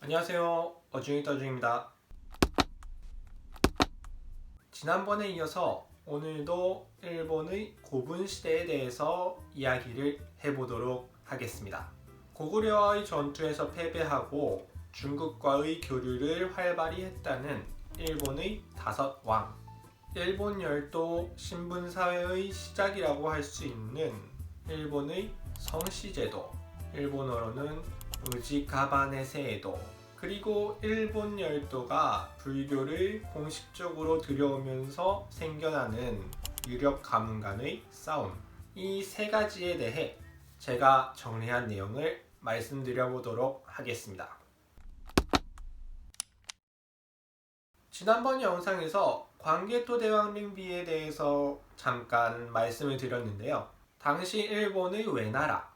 안녕하세요. 어중이 떠중입니다. 지난번에 이어서 오늘도 일본의 고분 시대에 대해서 이야기를 해보도록 하겠습니다. 고구려와의 전투에서 패배하고 중국과의 교류를 활발히 했다는 일본의 다섯 왕. 일본 열도 신분사회의 시작이라고 할 수 있는 일본의 성씨제도, 일본어로는 우지카바네 세에도, 그리고 일본 열도가 불교를 공식적으로 들여오면서 생겨나는 유력 가문 간의 싸움, 이 세 가지에 대해 제가 정리한 내용을 말씀드려 보도록 하겠습니다. 지난번 영상에서 광개토 대왕릉비에 대해서 잠깐 말씀을 드렸는데요. 당시 일본의 외나라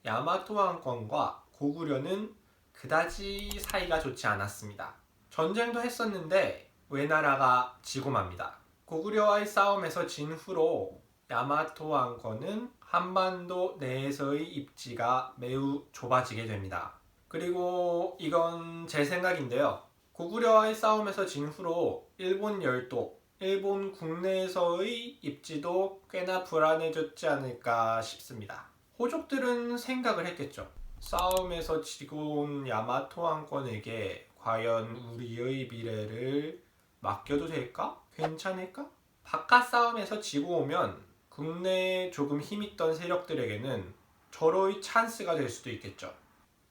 야마토 왕권과 고구려는 그다지 사이가 좋지 않았습니다. 전쟁도 했었는데 외나라가 지고 맙니다. 고구려와의 싸움에서 진 후로 야마토 왕권은 한반도 내에서의 입지가 매우 좁아지게 됩니다. 그리고 이건 제 생각인데요. 고구려와의 싸움에서 진 후로 일본 열도, 일본 국내에서의 입지도 꽤나 불안해졌지 않을까 싶습니다. 호족들은 생각을 했겠죠. 싸움에서 지고 온 야마토 왕권에게 과연 우리의 미래를 맡겨도 될까? 괜찮을까? 바깥 싸움에서 지고 오면 국내에 조금 힘있던 세력들에게는 절호의 찬스가 될 수도 있겠죠.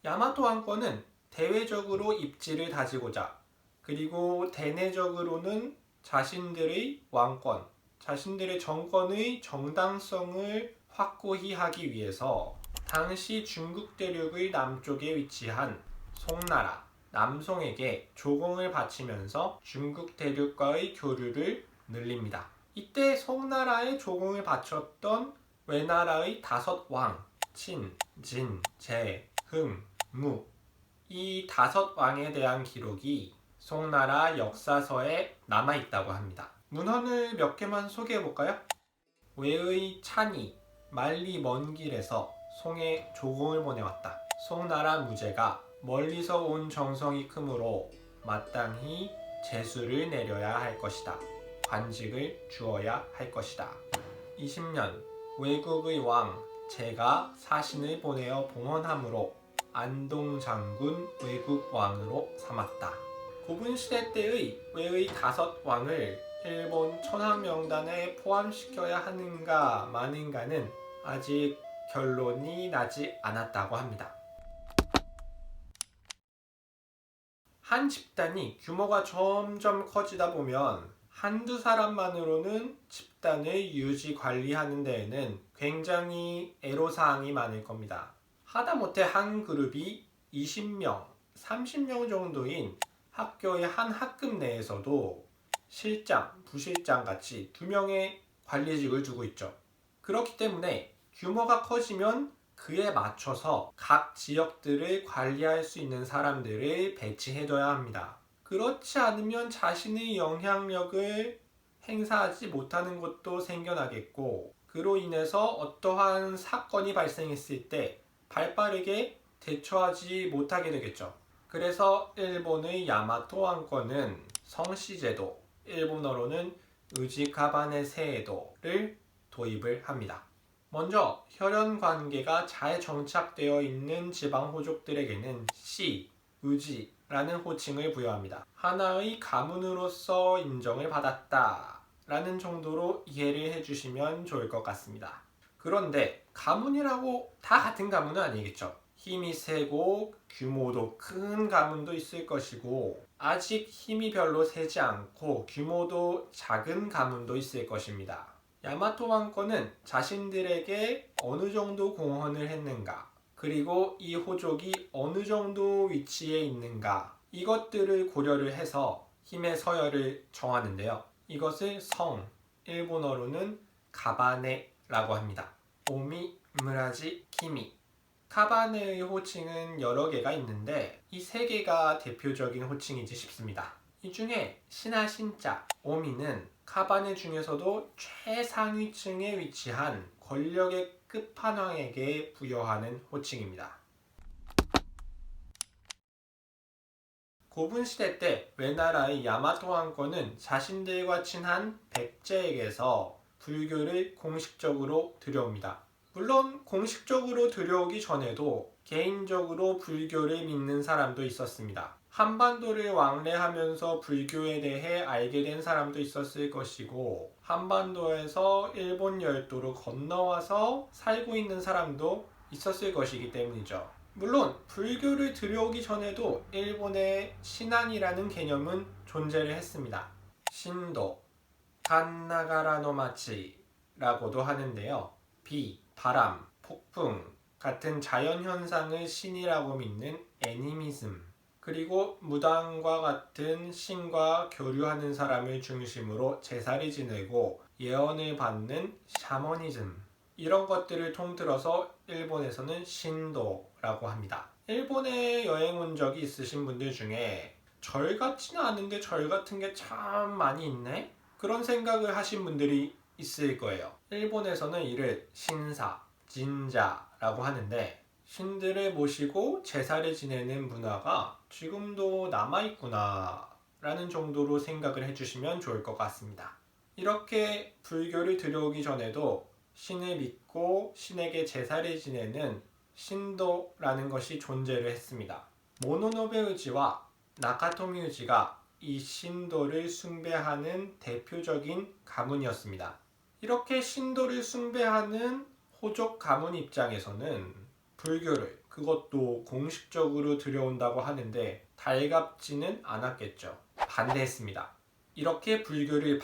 야마토 왕권은 대외적으로 입지를 다지고자, 그리고 대내적으로는 자신들의 왕권, 자신들의 정권의 정당성을 확고히 하기 위해서 당시 중국 대륙의 남쪽에 위치한 송나라, 남송에게 조공을 바치면서 중국 대륙과의 교류를 늘립니다. 이때 송나라에 조공을 바쳤던 외나라의 다섯 왕, 친, 진, 제, 흥, 무, 이 다섯 왕에 대한 기록이 송나라 역사서에 남아있다고 합니다. 문헌을 몇 개만 소개해볼까요? 외의 찬이 만리 먼 길에서 송에 조공을 보내왔다. 송나라 무제가 멀리서 온 정성이 크므로 마땅히 제수를 내려야 할 것이다. 관직을 주어야 할 것이다. 20년 외국의 왕 제가 사신을 보내어 봉헌함으로 안동장군 외국왕으로 삼았다. 고분시대 때의 외의 다섯 왕을 일본 천황명단에 포함시켜야 하는가 마는가는 아직 결론이 나지 않았다고 합니다. 한 집단이 규모가 점점 커지다 보면 한두 사람만으로는 집단을 유지 관리하는 데에는 굉장히 애로사항이 많을 겁니다. 하다못해 한 그룹이 20명, 30명 정도인 학교의 한 학급 내에서도 실장, 부실장 같이 2명의 관리직을 두고 있죠. 그렇기 때문에 규모가 커지면 그에 맞춰서 각 지역들을 관리할 수 있는 사람들을 배치해둬야 합니다. 그렇지 않으면 자신의 영향력을 행사하지 못하는 것도 생겨나겠고, 그로 인해서 어떠한 사건이 발생했을 때 발빠르게 대처하지 못하게 되겠죠. 그래서 일본의 야마토 왕권은 성씨제도, 일본어로는 우지카바네 세에도를 도입을 합니다. 먼저 혈연 관계가 잘 정착되어 있는 지방 호족들에게는 씨, 우지라는 호칭을 부여합니다. 하나의 가문으로서 인정을 받았다 라는 정도로 이해를 해주시면 좋을 것 같습니다. 그런데 가문이라고 다 같은 가문은 아니겠죠. 힘이 세고 규모도 큰 가문도 있을 것이고, 아직 힘이 별로 세지 않고 규모도 작은 가문도 있을 것입니다. 야마토 왕권은 자신들에게 어느 정도 공헌을 했는가, 그리고 이 호족이 어느 정도 위치에 있는가, 이것들을 고려를 해서 힘의 서열을 정하는데요. 이것을 성, 일본어로는 가바네라고 합니다. 오미, 무라지, 키미. 카바네의 호칭은 여러 개가 있는데 이 세 개가 대표적인 호칭이지 싶습니다. 이 중에 신하 신자, 오미는 카바네 중에서도 최상위층에 위치한 권력의 끝판왕에게 부여하는 호칭입니다. 고분 시대 때 외나라의 야마토 왕권은 자신들과 친한 백제에게서 불교를 공식적으로 들여옵니다. 물론 공식적으로 들여오기 전에도 개인적으로 불교를 믿는 사람도 있었습니다. 한반도를 왕래하면서 불교에 대해 알게 된 사람도 있었을 것이고, 한반도에서 일본 열도로 건너와서 살고 있는 사람도 있었을 것이기 때문이죠. 물론 불교를 들여오기 전에도 일본의 신안이라는 개념은 존재를 했습니다. 신도, 간나가라노 마치라고도 하는데요. 비, 바람, 폭풍 같은 자연현상을 신이라고 믿는 애니미즘, 그리고 무당과 같은 신과 교류하는 사람을 중심으로 제사를 지내고 예언을 받는 샤머니즘, 이런 것들을 통틀어서 일본에서는 신도라고 합니다. 일본에 여행 온 적이 있으신 분들 중에 절 같지는 않은데 절 같은 게 참 많이 있네? 그런 생각을 하신 분들이 있을 거예요. 일본에서는 이를 신사, 진자라고 하는데, 신들을 모시고 제사를 지내는 문화가 지금도 남아있구나 라는 정도로 생각을 해주시면 좋을 것 같습니다. 이렇게 불교를 들여오기 전에도 신을 믿고 신에게 제사를 지내는 신도라는 것이 존재를 했습니다. 모노노베 의지와 나카토미 의지가 이 신도를 숭배하는 대표적인 가문이었습니다. 이렇게 신도를 숭배하는 호족 가문 입장에서는 불교를, 그것도 공식적으로 들여온다고 하는데 달갑지는 않았겠죠. 반대했습니다. 이렇게 불교를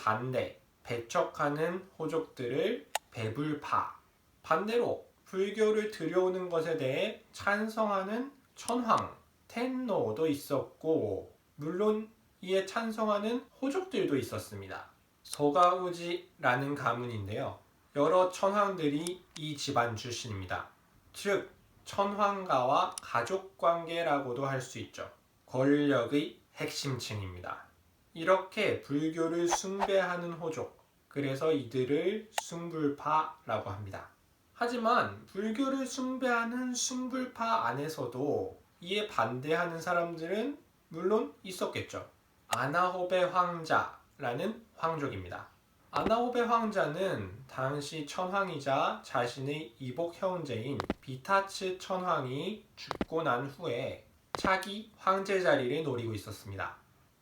배척하는 호족들을 배불파, 반대로 불교를 들여오는 것에 대해 찬성하는 천황, 텐노도 있었고, 물론 이에 찬성하는 호족들도 있었습니다. 소가우지라는 가문인데요. 여러 천황들이 이 집안 출신입니다. 즉, 천황가와 가족관계라고도 할 수 있죠. 권력의 핵심층입니다. 이렇게 불교를 숭배하는 호족, 그래서 이들을 숭불파라고 합니다. 하지만 불교를 숭배하는 숭불파 안에서도 이에 반대하는 사람들은 물론 있었겠죠. 아나호베 황자라는 황족입니다. 아나호베 황자는 당시 천황이자 자신의 이복 형제인 비타츠 천황이 죽고 난 후에 차기 황제 자리를 노리고 있었습니다.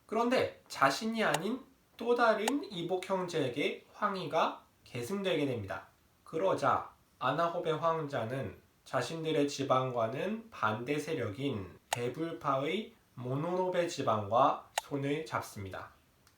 그런데 자신이 아닌 또 다른 이복 형제에게 황위가 계승되게 됩니다. 그러자 아나호베 황자는 자신들의 지방과는 반대 세력인 배불파의 모노노베 지방과 손을 잡습니다.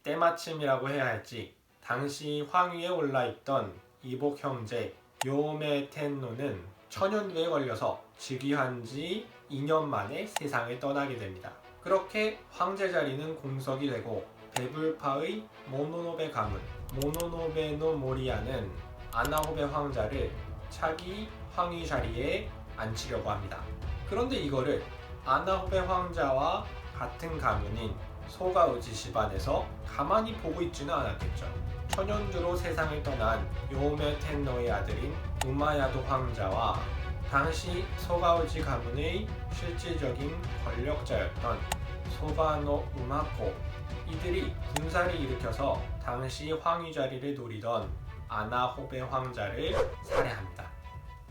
때마침이라고 해야 할지, 당시 황위에 올라있던 이복 형제 요메 텐노는 천연두에 걸려서 즉위한 지 2년 만에 세상을 떠나게 됩니다. 그렇게 황제 자리는 공석이 되고 배불파의 모노노베 가문 모노노베노 모리아는 아나호베 황자를 차기 황위 자리에 앉히려고 합니다. 그런데 이거를 아나호베 황자와 같은 가문인 소가우지 집안에서 가만히 보고 있지는 않았겠죠. 천연두로 세상을 떠난 요메 텐노의 아들인 우마야도 황자와 당시 소가우지 가문의 실질적인 권력자였던 소바노 우마코, 이들이 군사를 일으켜서 당시 황위 자리를 노리던 아나호베 황자를 살해합니다.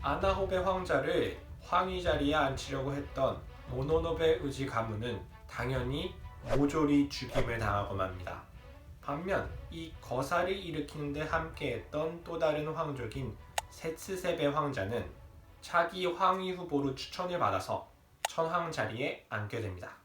아나호베 황자를 황위 자리에 앉히려고 했던 모노노베 의지 가문은 당연히 모조리 죽임을 당하고 맙니다. 반면 이 거사를 일으키는 데 함께했던 또 다른 황족인 세츠세베 황자는 차기 황위 후보로 추천을 받아서 천황 자리에 앉게 됩니다.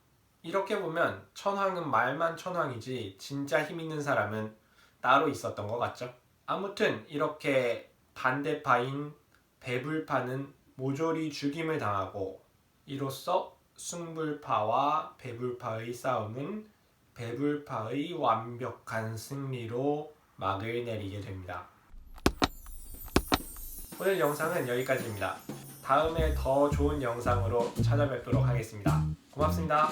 이렇게 보면 천황은 말만 천황이지 진짜 힘 있는 사람은 따로 있었던 것 같죠? 아무튼 이렇게 반대파인 배불파는 모조리 죽임을 당하고, 이로써 숭불파와 배불파의 싸움은 배불파의 완벽한 승리로 막을 내리게 됩니다. 오늘 영상은 여기까지입니다. 다음에 더 좋은 영상으로 찾아뵙도록 하겠습니다. 고맙습니다.